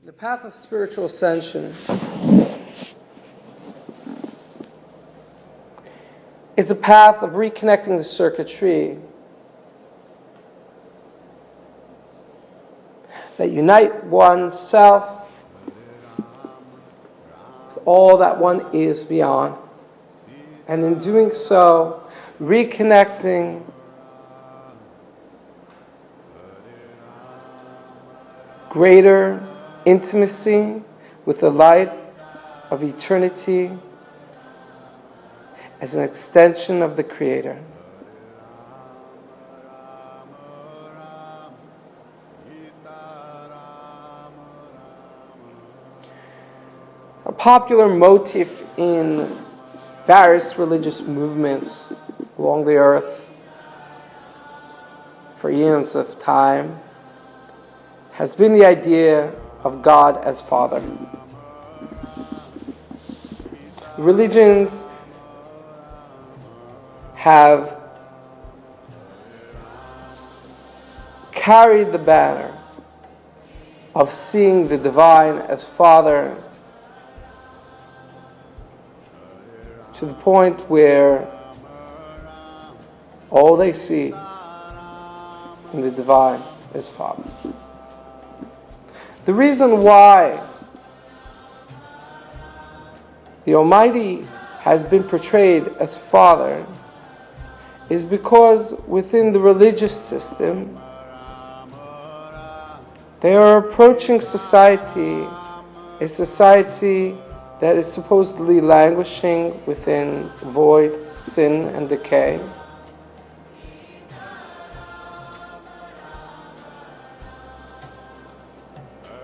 The path of spiritual ascension is a path of reconnecting the circuitry that unite oneself with all that one is beyond, and in doing so, reconnecting greater intimacy with the light of eternity as an extension of the Creator. A popular motif in various religious movements along the earth for eons of time has been the idea of God as Father. Religions have carried the banner of seeing the divine as Father to the point where all they see in the divine is Father. The reason why the Almighty has been portrayed as Father is because within the religious system they are approaching society, a society that is supposedly languishing within void, sin, and decay.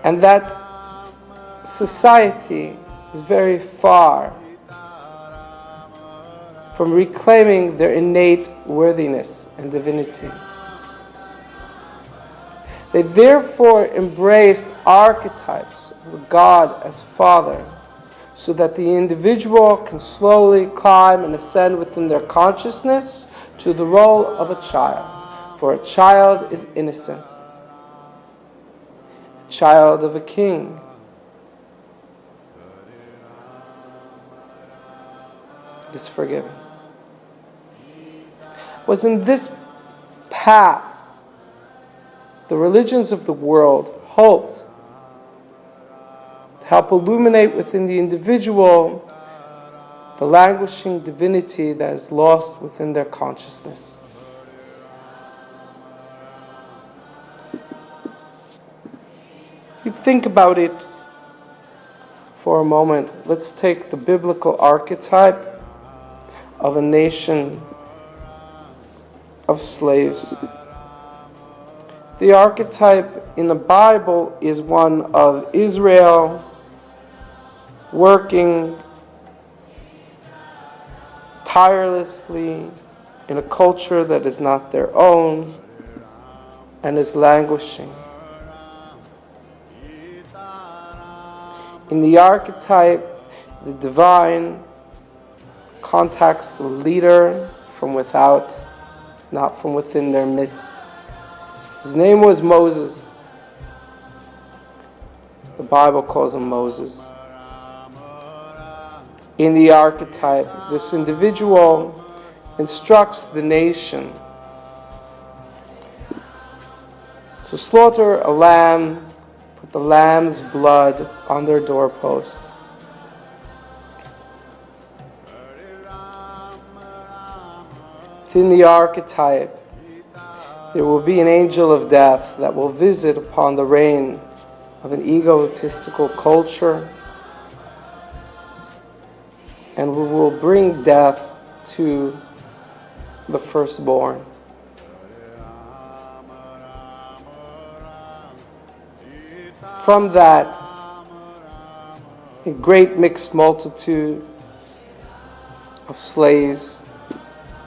And that society is very far from reclaiming their innate worthiness and divinity. They therefore embraced archetypes of God as Father, so that the individual can slowly climb and ascend within their consciousness to the role of a child. For a child is innocent, a child of a king. Is forgiven. It was in this path the religions of the world hoped to help illuminate within the individual the languishing divinity that is lost within their consciousness. If you think about it for a moment, let's take the biblical archetype of a nation of slaves. The archetype in the Bible is one of Israel working tirelessly in a culture that is not their own and is languishing. In the archetype, the divine contacts the leader from without, not from within their midst. His name was Moses. The Bible calls him Moses. In the archetype, this individual instructs the nation to slaughter a lamb, put the lamb's blood on their doorpost. Within the archetype, there will be an angel of death that will visit upon the reign of an egotistical culture and will bring death to the firstborn. From that, a great mixed multitude of slaves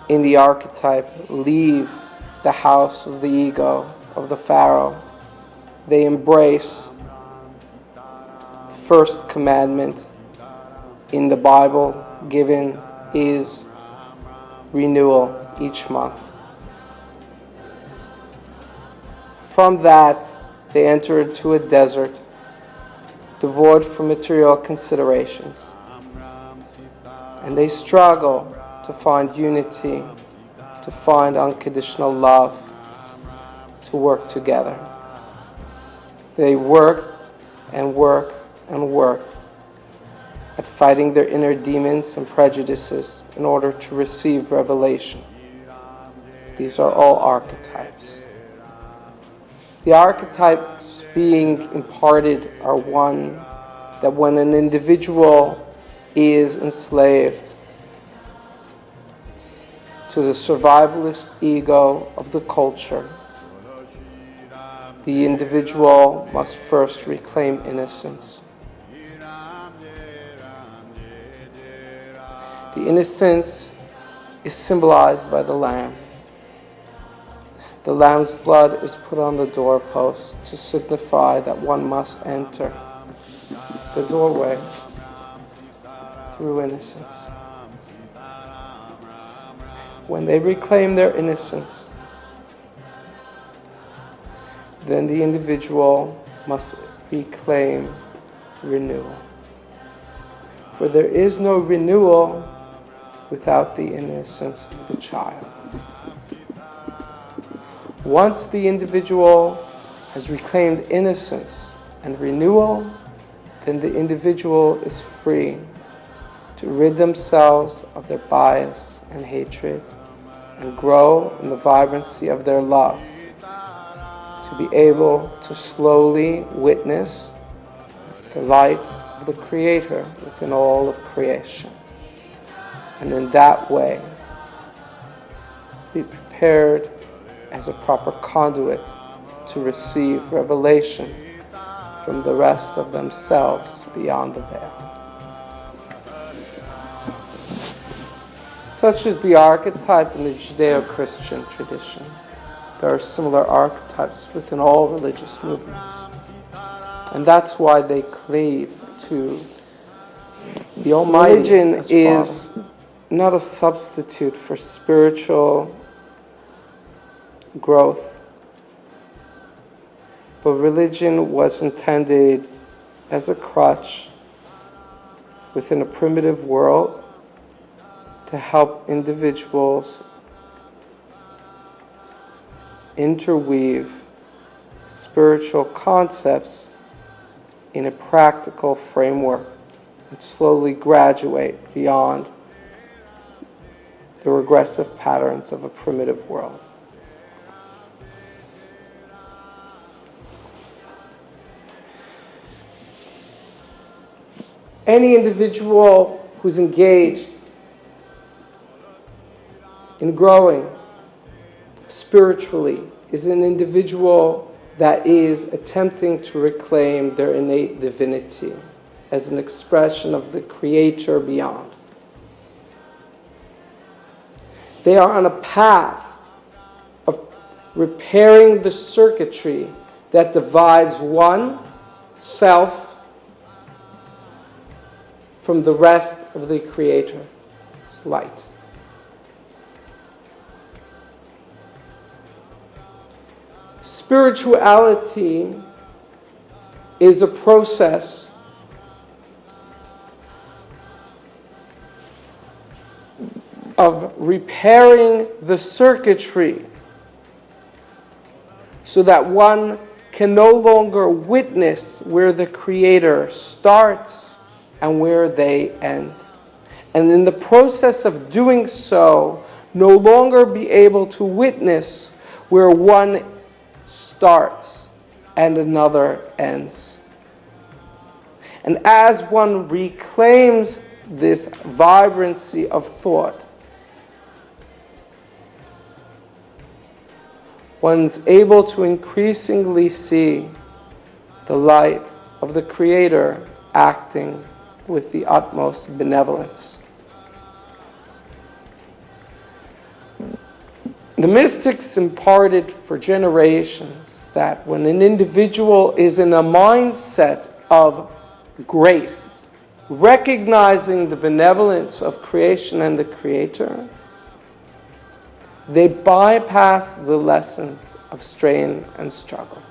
in the archetype leave the house of the ego of the Pharaoh. They embrace the first commandment in the Bible given is renewal each month. From that, they enter into a desert devoid from material considerations. And they struggle to find unity, to find unconditional love, to work together. They work and work and work at fighting their inner demons and prejudices in order to receive revelation. These are all archetypes. The archetypes being imparted are one, that when an individual is enslaved to the survivalist ego of the culture, the individual must first reclaim innocence. The innocence is symbolized by the lamb. The lamb's blood is put on the doorpost to signify that one must enter the doorway through innocence. When they reclaim their innocence, then the individual must reclaim renewal. For there is no renewal without the innocence of the child. Once the individual has reclaimed innocence and renewal, then the individual is free to rid themselves of their bias and hatred and grow in the vibrancy of their love, to be able to slowly witness the light of the Creator within all of creation, and in that way be prepared as a proper conduit to receive revelation from the rest of themselves beyond the veil. Such is the archetype in the Judeo-Christian tradition. There are similar archetypes within all religious movements. And that's why they cleave to the Almighty. Religion is not a substitute for spiritual growth, but religion was intended as a crutch within a primitive world to help individuals interweave spiritual concepts in a practical framework and slowly graduate beyond the regressive patterns of a primitive world. Any individual who's engaged in growing spiritually is an individual that is attempting to reclaim their innate divinity as an expression of the Creator beyond. They are on a path of repairing the circuitry that divides one self from the rest of the Creator's light. Spirituality is a process of repairing the circuitry so that one can no longer witness where the Creator starts and where they end. And in the process of doing so, no longer be able to witness where one starts and another ends. And as one reclaims this vibrancy of thought, one's able to increasingly see the light of the Creator acting with the utmost benevolence. The mystics imparted for generations that when an individual is in a mindset of grace, recognizing the benevolence of creation and the Creator, they bypass the lessons of strain and struggle.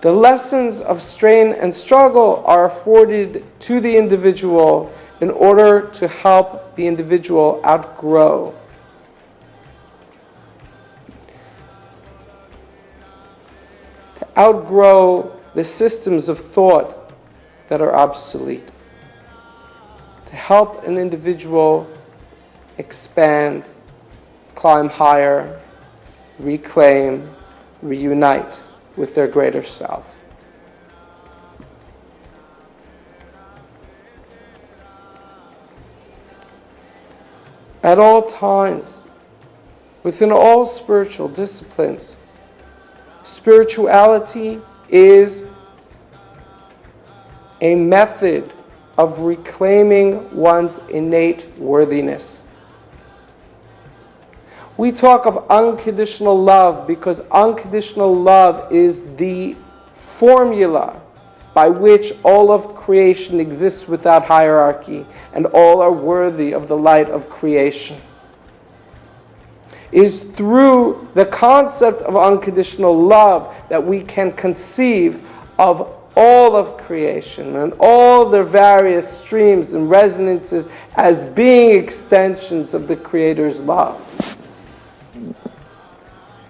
The lessons of strain and struggle are afforded to the individual in order to help the individual outgrow. To outgrow the systems of thought that are obsolete. To help an individual expand, climb higher, reclaim, reunite with their greater self. At all times, within all spiritual disciplines, spirituality is a method of reclaiming one's innate worthiness. We talk of unconditional love because unconditional love is the formula by which all of creation exists without hierarchy, and all are worthy of the light of creation. It is through the concept of unconditional love that we can conceive of all of creation and all their various streams and resonances as being extensions of the Creator's love.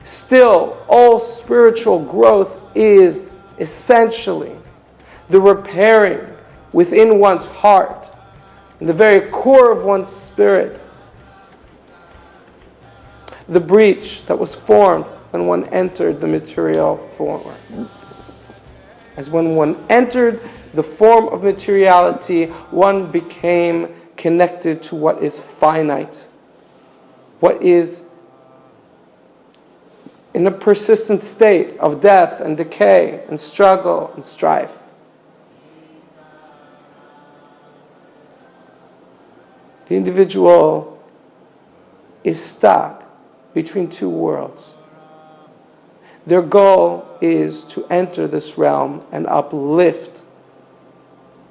Still, all spiritual growth is essentially the repairing within one's heart, in the very core of one's spirit, the breach that was formed when one entered the material form. As when one entered the form of materiality, one became connected to what is finite, what is in a persistent state of death and decay and struggle and strife. The individual is stuck between two worlds. Their goal is to enter this realm and uplift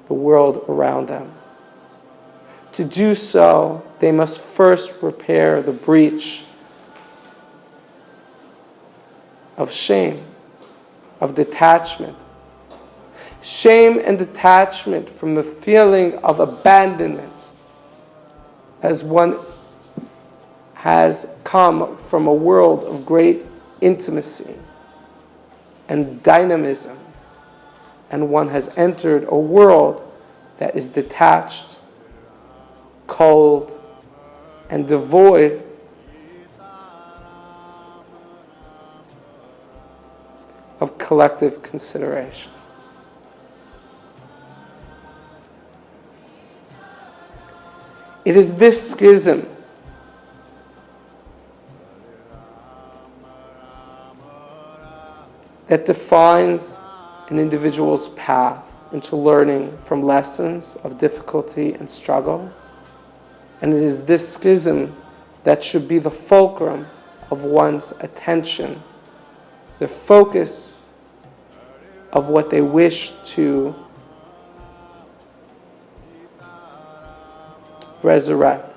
the world around them. To do so, they must first repair the breach of shame, of detachment. Shame and detachment from the feeling of abandonment as one has come from a world of great intimacy and dynamism, and one has entered a world that is detached, cold, and devoid of collective consideration. It is this schism that defines an individual's path into learning from lessons of difficulty and struggle. And it is this schism that should be the fulcrum of one's attention, the focus of what they wish to resurrect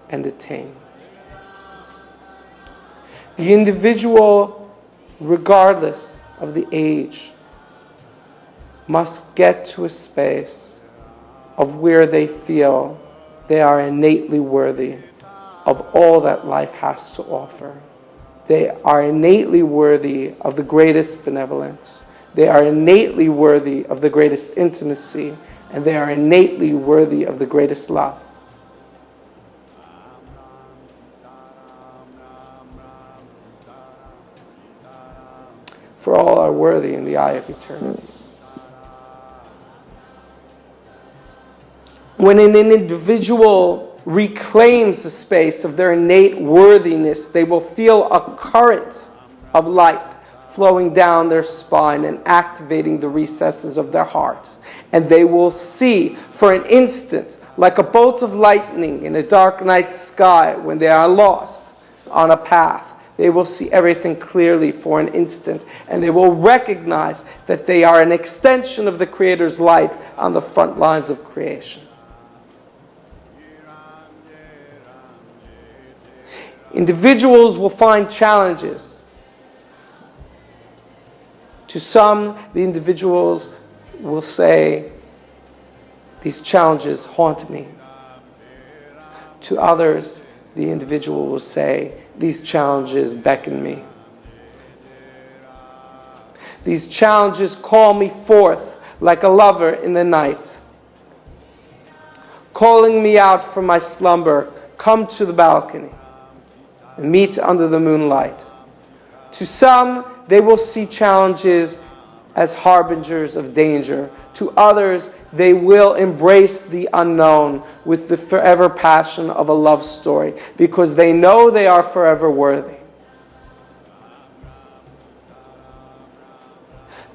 and attain. The individual, regardless of the age, must get to a space of where they feel they are innately worthy of all that life has to offer. They are innately worthy of the greatest benevolence. They are innately worthy of the greatest intimacy. And they are innately worthy of the greatest love. For all are worthy in the eye of eternity. When an individual reclaims the space of their innate worthiness, they will feel a current of light flowing down their spine and activating the recesses of their hearts. And they will see for an instant, like a bolt of lightning in a dark night sky when they are lost on a path, they will see everything clearly for an instant, and they will recognize that they are an extension of the Creator's light on the front lines of creation. Individuals will find challenges To some, the individuals will say, these challenges haunt me. To others, the individual will say, these challenges beckon me. These challenges call me forth like a lover in the night, calling me out from my slumber. Come to the balcony and meet under the moonlight. To some, they will see challenges as harbingers of danger. To others, they will embrace the unknown with the forever passion of a love story, because they know they are forever worthy.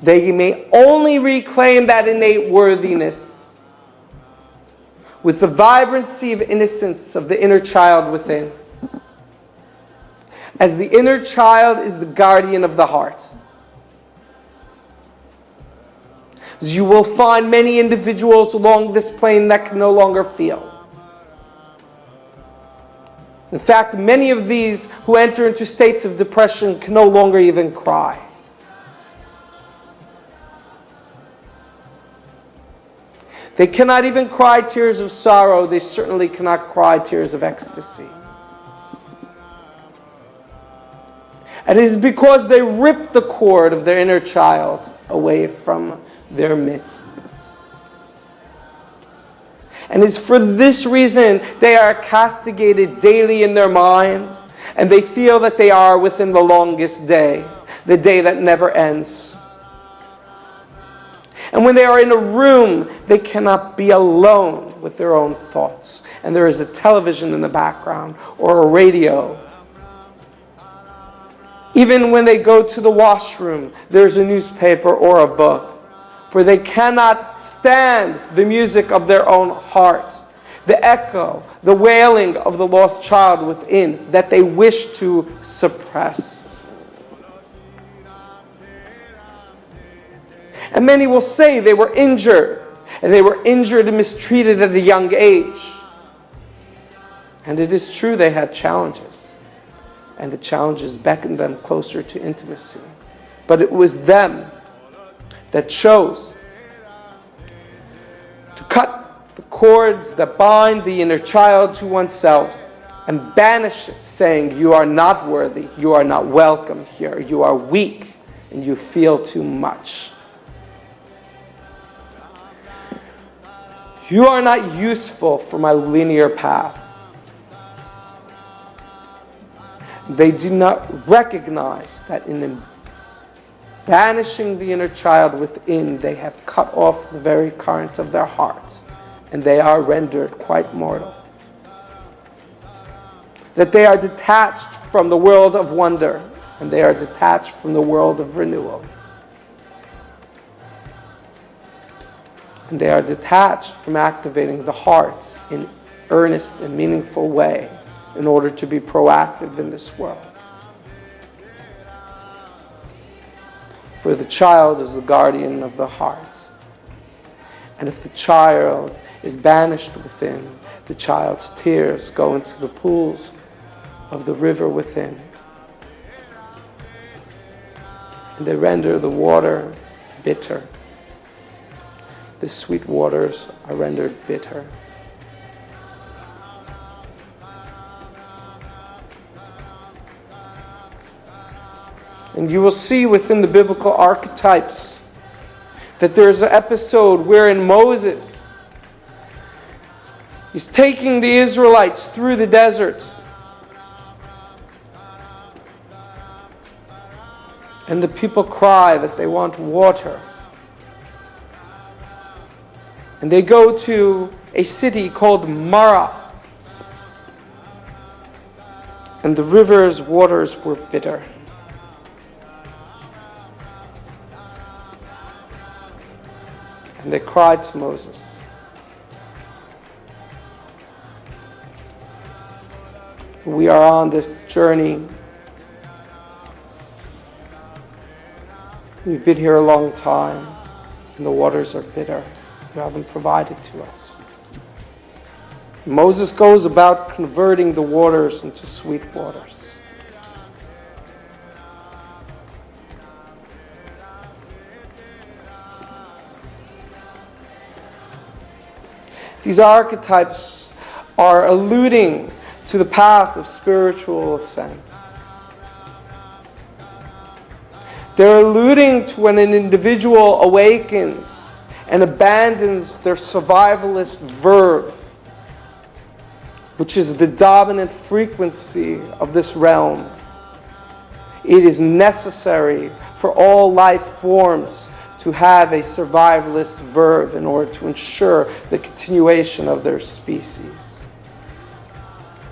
They may only reclaim that innate worthiness with the vibrancy of innocence of the inner child within, as the inner child is the guardian of the heart. As you will find many individuals along this plane that can no longer feel. In fact, many of these who enter into states of depression can no longer even cry. They cannot even cry tears of sorrow. They certainly cannot cry tears of ecstasy. And it is because they ripped the cord of their inner child away from their midst. And it is for this reason they are castigated daily in their minds, and they feel that they are within the longest day, the day that never ends. And when they are in a room, they cannot be alone with their own thoughts. And there is a television in the background or a radio. Even when they go to the washroom, there's a newspaper or a book. For they cannot stand the music of their own heart, the echo, the wailing of the lost child within that they wish to suppress. And many will say they were injured, and they were injured and mistreated at a young age. And it is true they had challenges, and the challenges beckoned them closer to intimacy. But it was them that chose to cut the cords that bind the inner child to oneself and banish it, saying, you are not worthy, you are not welcome here, you are weak, and you feel too much. You are not useful for my linear path. They do not recognize that in banishing the inner child within, they have cut off the very current of their hearts, and they are rendered quite mortal. That they are detached from the world of wonder, and they are detached from the world of renewal. And they are detached from activating the hearts in earnest and meaningful way in order to be proactive in this world. For the child is the guardian of the hearts. And if the child is banished within, the child's tears go into the pools of the river within. And they render the water bitter. The sweet waters are rendered bitter. And you will see within the biblical archetypes that there's an episode wherein Moses is taking the Israelites through the desert. And the people cry that they want water. And they go to a city called Marah. And the river's waters were bitter. And they cried to Moses. We are on this journey. We've been here a long time, and the waters are bitter. You haven't provided to us. Moses goes about converting the waters into sweet waters. These archetypes are alluding to the path of spiritual ascent. They're alluding to when an individual awakens and abandons their survivalist verve, which is the dominant frequency of this realm. It is necessary for all life forms to have a survivalist verve in order to ensure the continuation of their species.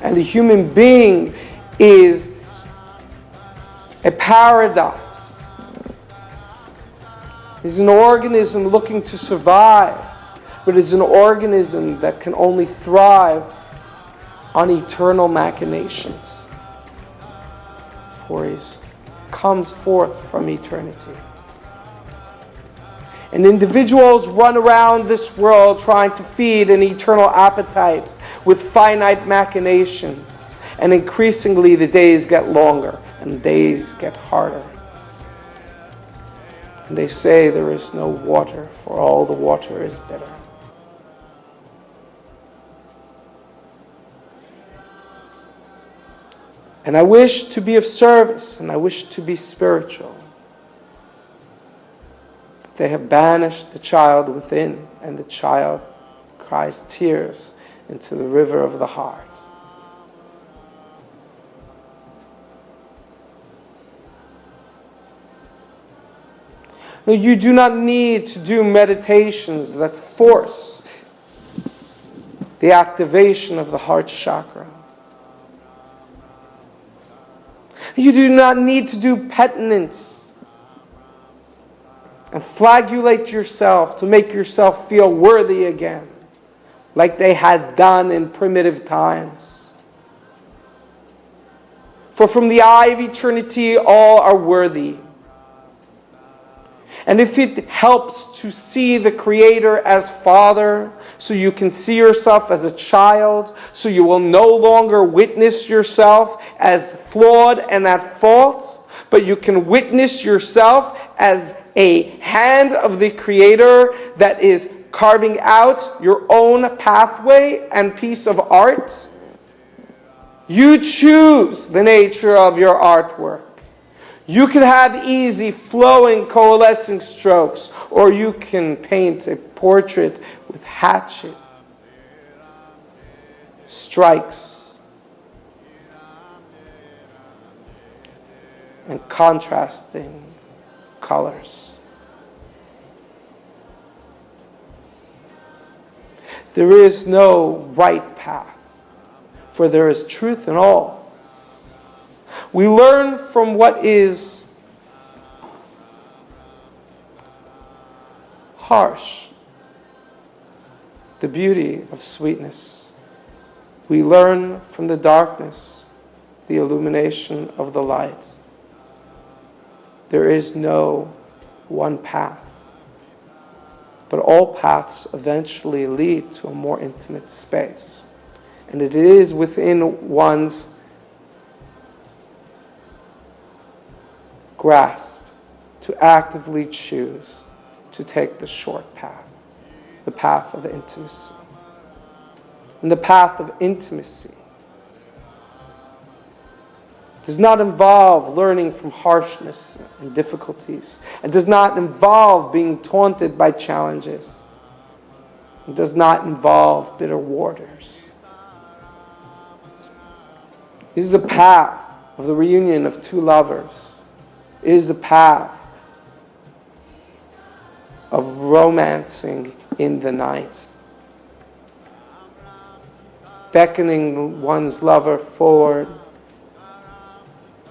And the human being is a paradox. It's an organism looking to survive, but it's an organism that can only thrive on eternal machinations. For he comes forth from eternity. And individuals run around this world trying to feed an eternal appetite with finite machinations. And increasingly the days get longer and the days get harder. And they say there is no water, for all the water is bitter. And I wish to be of service, and I wish to be spiritual. But they have banished the child within, and the child cries tears into the river of the heart. No, you do not need to do meditations that force the activation of the heart chakra. You do not need to do penance and flagellate yourself to make yourself feel worthy again, like they had done in primitive times. For from the eye of eternity, all are worthy. And if it helps to see the Creator as Father, so you can see yourself as a child, so you will no longer witness yourself as flawed and at fault, but you can witness yourself as a hand of the Creator that is carving out your own pathway and piece of art. You choose the nature of your artwork. You can have easy, flowing, coalescing strokes, or you can paint a portrait with hatchet strikes and contrasting colors. There is no right path, for there is truth in all. We learn from what is harsh, the beauty of sweetness. We learn from the darkness, the illumination of the light. There is no one path, but all paths eventually lead to a more intimate space. And it is within one's grasp to actively choose to take the short path, the path of intimacy. And the path of intimacy does not involve learning from harshness and difficulties. It does not involve being taunted by challenges. It does not involve bitter waters. This is the path of the reunion of two lovers. It is the path of romancing in the night, beckoning one's lover forward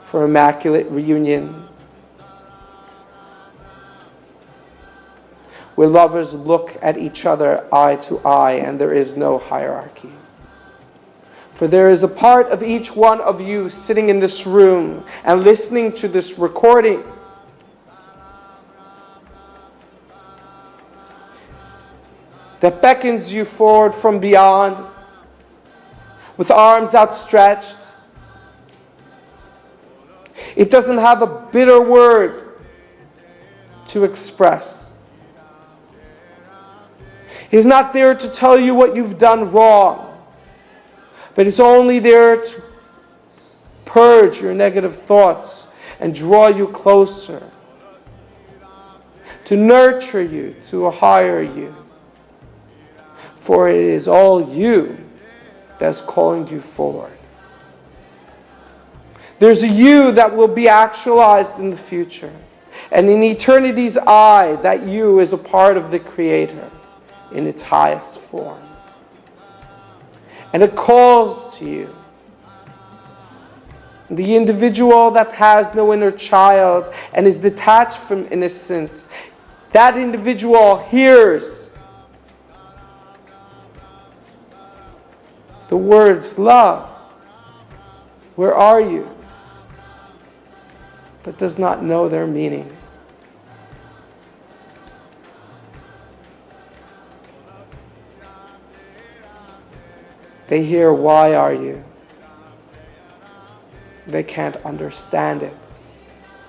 for immaculate reunion, where lovers look at each other eye to eye and there is no hierarchy. For there is a part of each one of you sitting in this room and listening to this recording that beckons you forward from beyond with arms outstretched. It doesn't have a bitter word to express. He's not there to tell you what you've done wrong, but He's only there to purge your negative thoughts and draw you closer, to nurture you, to hire you. For it is all you that's calling you forward. There's a you that will be actualized in the future. And in eternity's eye, that you is a part of the Creator in its highest form. And it calls to you. The individual that has no inner child and is detached from innocence, that individual hears the words, love, where are you? But does not know their meaning. They hear, why are you? They can't understand it,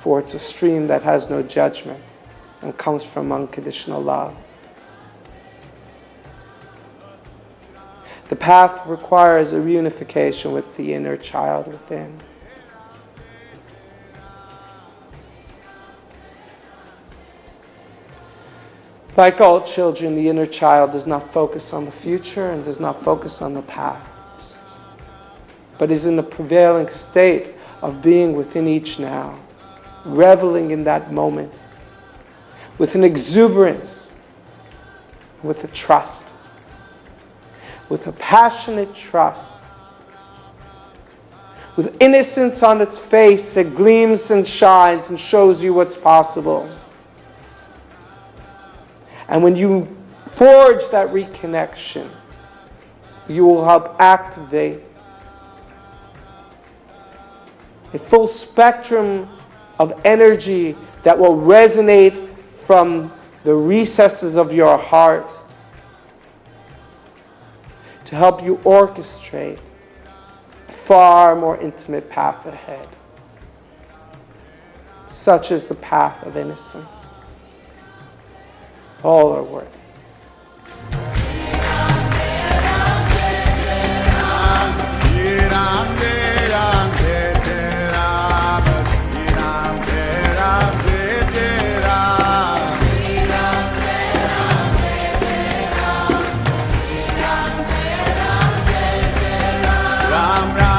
for it's a stream that has no judgment and comes from unconditional love. The path requires a reunification with the inner child within. Like all children, the inner child does not focus on the future and does not focus on the past, but is in the prevailing state of being within each now, reveling in that moment, with an exuberance, with a trust, with a passionate trust, with innocence on its face that gleams and shines and shows you what's possible. And when you forge that reconnection, you will help activate a full spectrum of energy that will resonate from the recesses of your heart to help you orchestrate a far more intimate path ahead, such as the path of innocence. All are worth it. Ram Ram